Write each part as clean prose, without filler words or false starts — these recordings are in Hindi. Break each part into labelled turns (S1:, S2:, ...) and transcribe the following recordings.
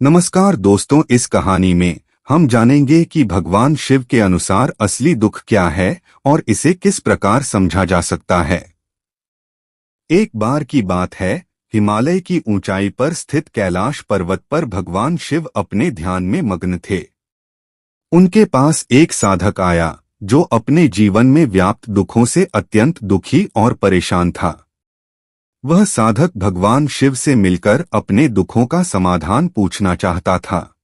S1: नमस्कार दोस्तों, इस कहानी में हम जानेंगे कि भगवान शिव के अनुसार असली दुख क्या है और इसे किस प्रकार समझा जा सकता है। एक बार की बात है, हिमालय की ऊंचाई पर स्थित कैलाश पर्वत पर भगवान शिव अपने ध्यान में मग्न थे। उनके पास एक साधक आया जो अपने जीवन में व्याप्त दुखों से अत्यंत दुखी और परेशान था। वह साधक भगवान शिव से मिलकर अपने दुखों का समाधान पूछना चाहता था।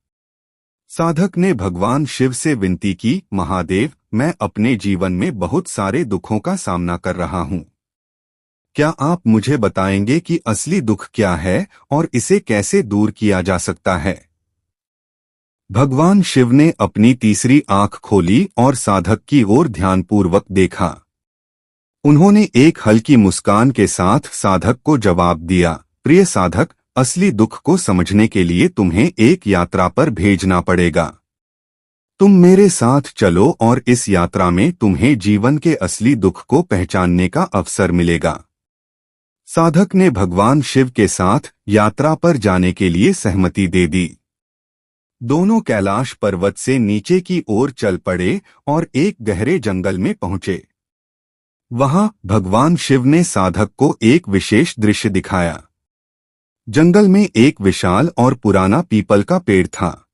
S1: साधक ने भगवान शिव से विनती की, महादेव, मैं अपने जीवन में बहुत सारे दुखों का सामना कर रहा हूँ। क्या आप मुझे बताएंगे कि असली दुख क्या है और इसे कैसे दूर किया जा सकता है? भगवान शिव ने अपनी तीसरी आंख खोली और साधक की ओर ध्यानपूर्वक देखा। उन्होंने एक हल्की मुस्कान के साथ साधक को जवाब दिया, प्रिय साधक, असली दुख को समझने के लिए तुम्हें एक यात्रा पर भेजना पड़ेगा। तुम मेरे साथ चलो और इस यात्रा में तुम्हें जीवन के असली दुख को पहचानने का अवसर मिलेगा। साधक ने भगवान शिव के साथ यात्रा पर जाने के लिए सहमति दे दी। दोनों कैलाश पर्वत से नीचे की ओर चल पड़े और एक गहरे जंगल में पहुंचे। वहां भगवान शिव ने साधक को एक विशेष दृश्य दिखाया। जंगल में एक विशाल और पुराना पीपल का पेड़ था।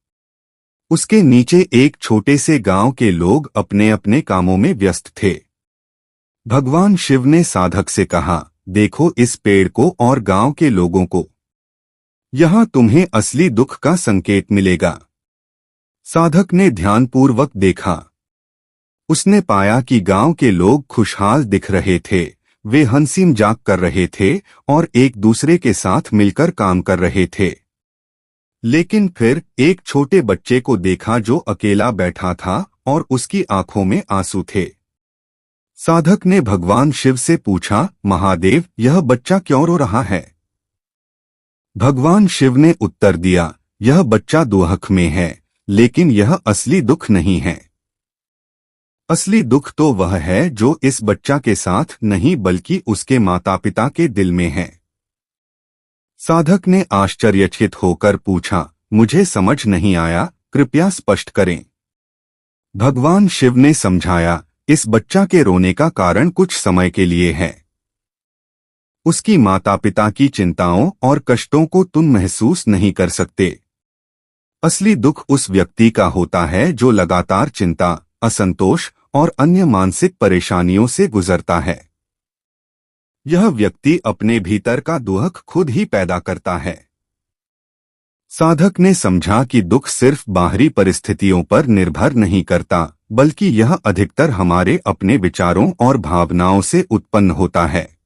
S1: उसके नीचे एक छोटे से गांव के लोग अपने अपने कामों में व्यस्त थे। भगवान शिव ने साधक से कहा, देखो इस पेड़ को और गांव के लोगों को। यहां तुम्हें असली दुख का संकेत मिलेगा। साधक ने ध्यानपूर्वक देखा। उसने पाया कि गांव के लोग खुशहाल दिख रहे थे। वे हंसी मजाक कर रहे थे और एक दूसरे के साथ मिलकर काम कर रहे थे। लेकिन फिर एक छोटे बच्चे को देखा जो अकेला बैठा था और उसकी आंखों में आंसू थे। साधक ने भगवान शिव से पूछा, महादेव, यह बच्चा क्यों रो रहा है? भगवान शिव ने उत्तर दिया, यह बच्चा दुख में है, लेकिन यह असली दुख नहीं है। असली दुख तो वह है जो इस बच्चा के साथ नहीं बल्कि उसके माता पिता के दिल में है। साधक ने आश्चर्यचकित होकर पूछा, मुझे समझ नहीं आया, कृपया स्पष्ट करें। भगवान शिव ने समझाया, इस बच्चा के रोने का कारण कुछ समय के लिए है। उसकी माता पिता की चिंताओं और कष्टों को तुम महसूस नहीं कर सकते। असली दुख उस व्यक्ति का होता है जो लगातार चिंता, असंतोष और अन्य मानसिक परेशानियों से गुजरता है। यह व्यक्ति अपने भीतर का दुख खुद ही पैदा करता है। साधक ने समझा कि दुख सिर्फ बाहरी परिस्थितियों पर निर्भर नहीं करता, बल्कि यह अधिकतर हमारे अपने विचारों और भावनाओं से उत्पन्न होता है।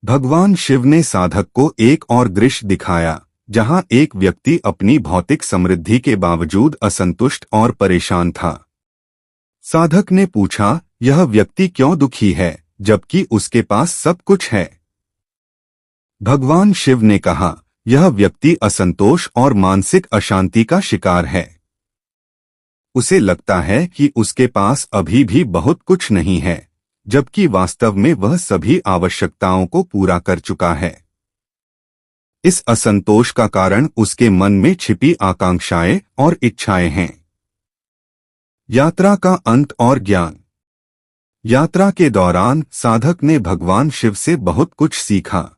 S1: भगवान शिव ने साधक को एक और दृश्य दिखाया, जहां एक व्यक्ति अपनी भौतिक समृद्धि के बावजूद असंतुष्ट और परेशान था। साधक ने पूछा, यह व्यक्ति क्यों दुखी है जबकि उसके पास सब कुछ है? भगवान शिव ने कहा, यह व्यक्ति असंतोष और मानसिक अशांति का शिकार है। उसे लगता है कि उसके पास अभी भी बहुत कुछ नहीं है, जबकि वास्तव में वह सभी आवश्यकताओं को पूरा कर चुका है। इस असंतोष का कारण उसके मन में छिपी आकांक्षाएं और इच्छाएं हैं। यात्रा का अंत और ज्ञान। यात्रा के दौरान साधक ने भगवान शिव से बहुत कुछ सीखा।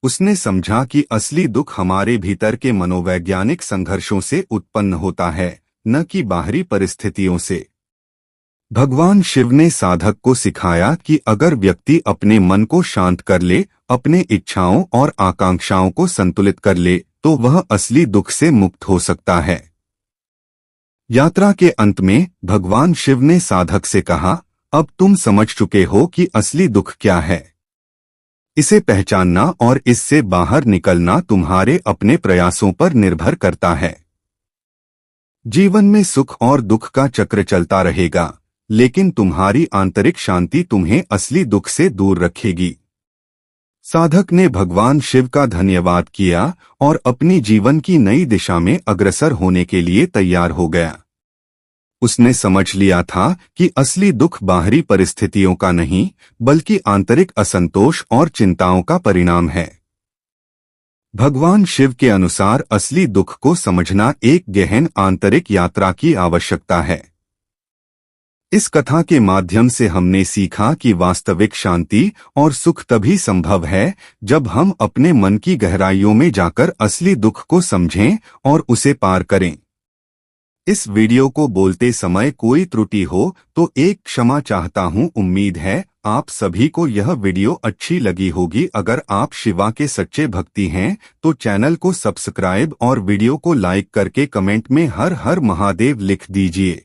S1: उसने समझा कि असली दुख हमारे भीतर के मनोवैज्ञानिक संघर्षों से उत्पन्न होता है, न कि बाहरी परिस्थितियों से। भगवान शिव ने साधक को सिखाया कि अगर व्यक्ति अपने मन को शांत कर ले, अपने इच्छाओं और आकांक्षाओं को संतुलित कर ले, तो वह असली दुख से मुक्त हो सकता है। यात्रा के अंत में भगवान शिव ने साधक से कहा, अब तुम समझ चुके हो कि असली दुख क्या है। इसे पहचानना और इससे बाहर निकलना तुम्हारे अपने प्रयासों पर निर्भर करता है। जीवन में सुख और दुख का चक्र चलता रहेगा, लेकिन तुम्हारी आंतरिक शांति तुम्हें असली दुख से दूर रखेगी। साधक ने भगवान शिव का धन्यवाद किया और अपनी जीवन की नई दिशा में अग्रसर होने के लिए तैयार हो गया। उसने समझ लिया था कि असली दुख बाहरी परिस्थितियों का नहीं, बल्कि आंतरिक असंतोष और चिंताओं का परिणाम है। भगवान शिव के अनुसार असली दुख को समझना एक गहन आंतरिक यात्रा की आवश्यकता है। इस कथा के माध्यम से हमने सीखा कि वास्तविक शांति और सुख तभी संभव है जब हम अपने मन की गहराइयों में जाकर असली दुख को समझें और उसे पार करें। इस वीडियो को बोलते समय कोई त्रुटि हो तो एक क्षमा चाहता हूं। उम्मीद है आप सभी को यह वीडियो अच्छी लगी होगी। अगर आप शिवा के सच्चे भक्ति हैं तो चैनल को सब्सक्राइब और वीडियो को लाइक करके कमेंट में हर हर महादेव लिख दीजिए।